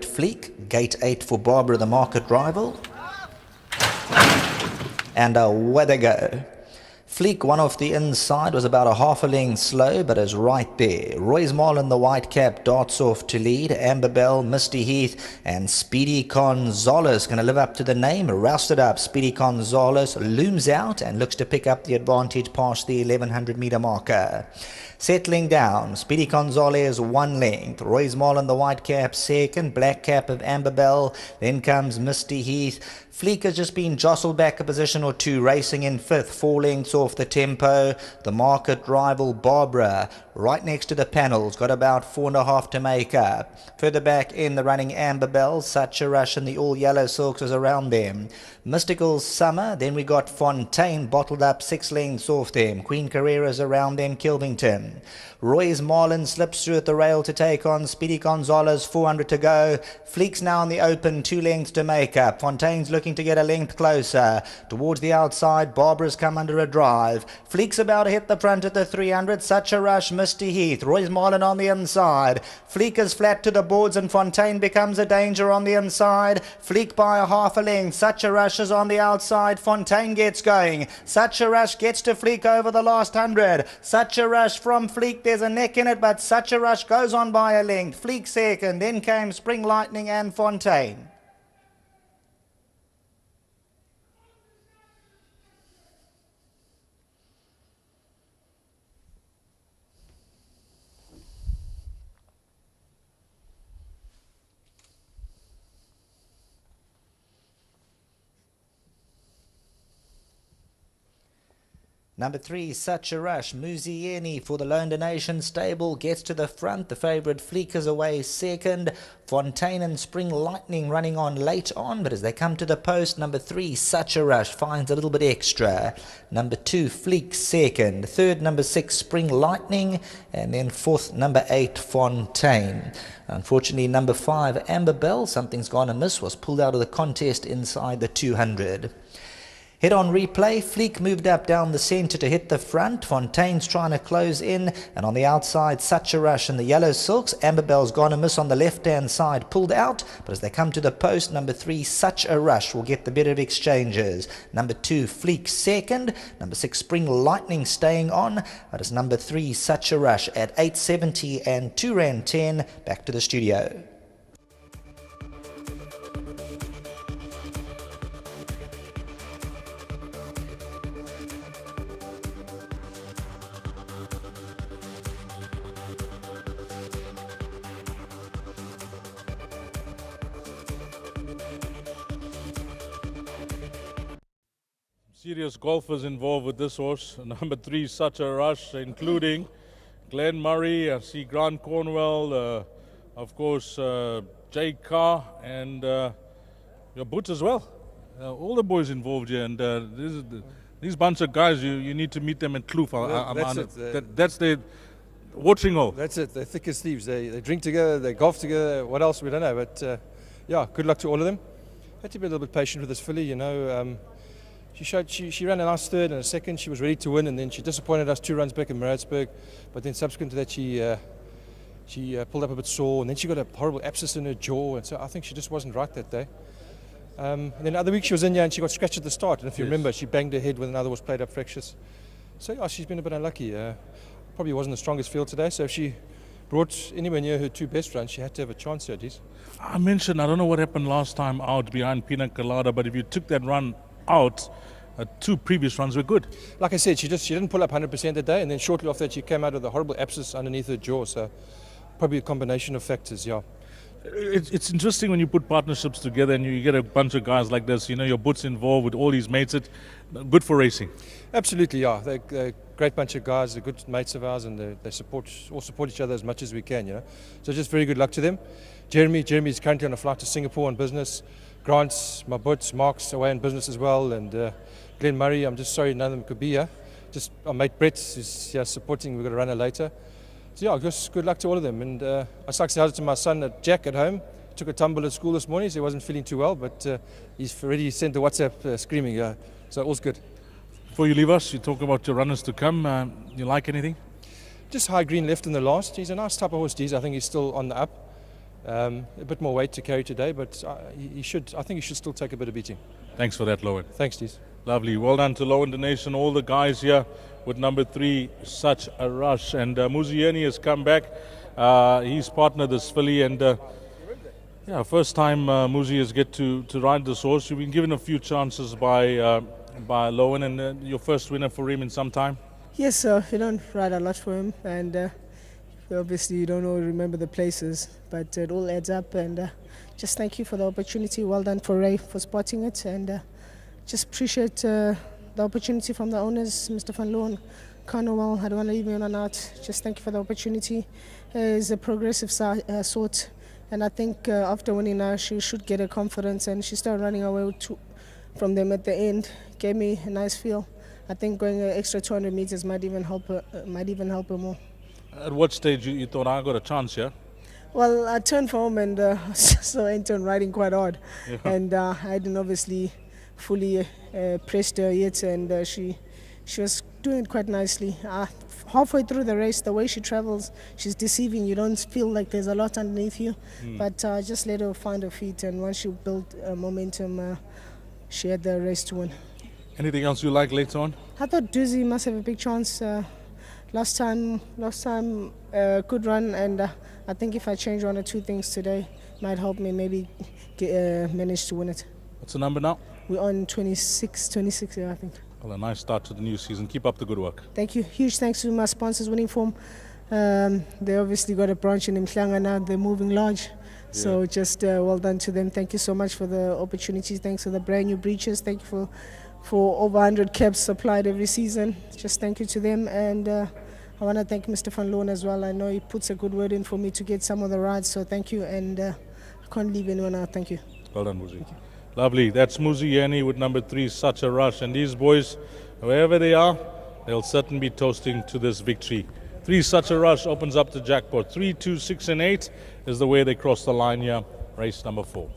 Fleek, gate 8 for Barbara the market rival. And away they go. Fleek, one off the inside, was about a half a length slow, but is right there. Roy's Marlin, the white cap, darts off to lead. Amber Bell, Misty Heath, and Speedy Gonzalez going to live up to the name. Rousted up, Speedy Gonzalez looms out and looks to pick up the advantage past the 1100 meter marker. Settling down, Speedy Gonzalez 1 length. Roy's Marlin, the white cap, second. Black cap of Amber Bell. Then comes Misty Heath. Fleek has just been jostled back a position or two, racing in 5th, 4 lengths off the tempo. The market rival Barbara, right next to the panels, got about 4.5 to make up. Further back in the running Amber Bell, Such a Rush and the all yellow silks is around them. Mystical Summer, then we got Fontaine bottled up 6 lengths off them. Queen Carrera's around them, Kilvington. Roy's Marlin slips through at the rail to take on Speedy Gonzalez, 400 to go. Fleek's now in the open, 2 lengths to make up. Fontaine's looking to get a length closer. Towards the outside, Barbara's come under a drive. Fleek's about to hit the front at the 300. Such a Rush, Misty Heath. Roy's Marlin on the inside. Fleek is flat to the boards and Fontaine becomes a danger on the inside. Fleek by a half a length. Such a Rush is on the outside. Fontaine gets going. Such a Rush gets to Fleek over the last 100. Such a Rush from Fleek. There's a neck in it, but Such a Rush goes on by a length. Fleek second. Then came Spring Lightning and Fontaine. Number 3, Such a Rush, Muzieni for the Lone Donation stable gets to the front. The favourite Fleek is away second. Fontaine and Spring Lightning running on late on, but as they come to the post, number 3, Such a Rush finds a little bit extra. Number 2, Fleek second. Third, number 6, Spring Lightning, and then fourth, number 8, Fontaine. Unfortunately, number 5, Amber Bell, something's gone amiss, was pulled out of the contest inside the 200. Head on replay, Fleek moved up down the centre to hit the front. Fontaine's trying to close in, and on the outside, Such a Rush and the yellow silks. Amber Bell's gone amiss on the left-hand side, pulled out, but as they come to the post, number 3, Such a Rush will get the better of exchanges. Number 2, Fleek second. Number 6, Spring Lightning staying on, but it's number 3, Such a Rush at 8.70 and R2.10. Back to the studio. Serious golfers involved with this horse. Number 3, Such a Rush, including Glenn Murray, I see Grant Cornwell, of course Jay Carr, and your Boots as well. All the boys involved here, and these bunch of guys, you need to meet them at Kloof. That's their watering hole. That's it, they're thick as thieves. They drink together, they golf together, what else we don't know, but yeah, good luck to all of them. Had to be a little bit patient with this filly, you know. She ran a nice third and a second. She was ready to win, and then she disappointed us 2 runs back in Maritzburg. But then subsequent to that, she pulled up a bit sore, and then she got a horrible abscess in her jaw, and so I think she just wasn't right that day. And then the other week she was in here and she got scratched at the start, and if you remember, she banged her head when another was played up fractious. So yeah, she's been a bit unlucky. Probably wasn't the strongest field today, so if she brought anywhere near her 2 best runs, she had to have a chance here, Dees. I mentioned, I don't know what happened last time out behind Pina Colada, but if you took that run out, 2 previous runs were good. Like I said, she didn't pull up 100% that day, and then shortly after that she came out with a horrible abscess underneath her jaw, so probably a combination of factors, yeah. It's interesting when you put partnerships together and you get a bunch of guys like this, you know, your Boots involved with all these mates. It's good for racing. Absolutely, yeah. They're a great bunch of guys, they're good mates of ours, and they all support each other as much as we can, you know. So just very good luck to them. Jeremy is currently on a flight to Singapore on business. Grant's, my Boots, Mark's away on business as well, and Glenn Murray, I'm just sorry none of them could be here. Just our mate Brett is here supporting, we've got a runner later. So yeah, just good luck to all of them. And I just like to say hello to my son Jack at home. He took a tumble at school this morning, so he wasn't feeling too well, but he's already sent a WhatsApp screaming, so all's good. Before you leave us, you talk about your runners to come. You like anything? Just High Green left in the last. He's a nice type of horse, Dees. I think he's still on the up. A bit more weight to carry today, but he should. I think he should still take a bit of beating. Thanks for that, Lowen. Thanks, Dees. Lovely. Well done to Lowen the Nation, all the guys here with number 3, Such a Rush. And Muzieni has come back. He's partnered this filly, and first time Muzi has get to ride this horse. You've been given a few chances by Lowen, and your first winner for him in some time. Yes, sir. You don't ride a lot for him, and obviously you don't always remember the places, but it all adds up. And just thank you for the opportunity. Well done for Ray for spotting it, and just appreciate the opportunity from the owners, Mr. Van Loon, Carnival. I don't want to leave anyone out. Just thank you for the opportunity. It's a progressive sort, and I think after winning now, she should get her confidence, and she started running away from them at the end. Gave me a nice feel. I think going an extra 200 meters might even help her more. At what stage you thought I got a chance here? Well, I turned for home and saw Anton riding quite hard, Yeah. and I hadn't obviously fully pressed her yet, and she was doing it quite nicely. Halfway through the race, the way she travels, she's deceiving. You don't feel like there's a lot underneath you, but just let her find her feet, and once she built momentum, she had the race to win. Anything else you like later on? I thought Doozy must have a big chance. Last time, good run, and I think if I change 1 or 2 things today, might help me maybe manage to win it. What's the number now? We're on 26, yeah, I think. Well, a nice start to the new season. Keep up the good work. Thank you. Huge thanks to my sponsors, Winning Form. They obviously got a branch in Mhlanga now. They're moving large. So just well done to them. Thank you so much for the opportunities. Thanks for the brand new breeches. Thank you for over 100 caps supplied every season. Just thank you to them. And I want to thank Mr. Van Loon as well. I know he puts a good word in for me to get some of the rides. So thank you. And I can't leave anyone out. Thank you. Well done, Muzi. Lovely. That's Muzieni with number 3, Such a Rush. And these boys, wherever they are, they'll certainly be toasting to this victory. 3, Such a Rush opens up the jackpot. 3, 2, 6, and 8 is the way they cross the line here. Race number 4.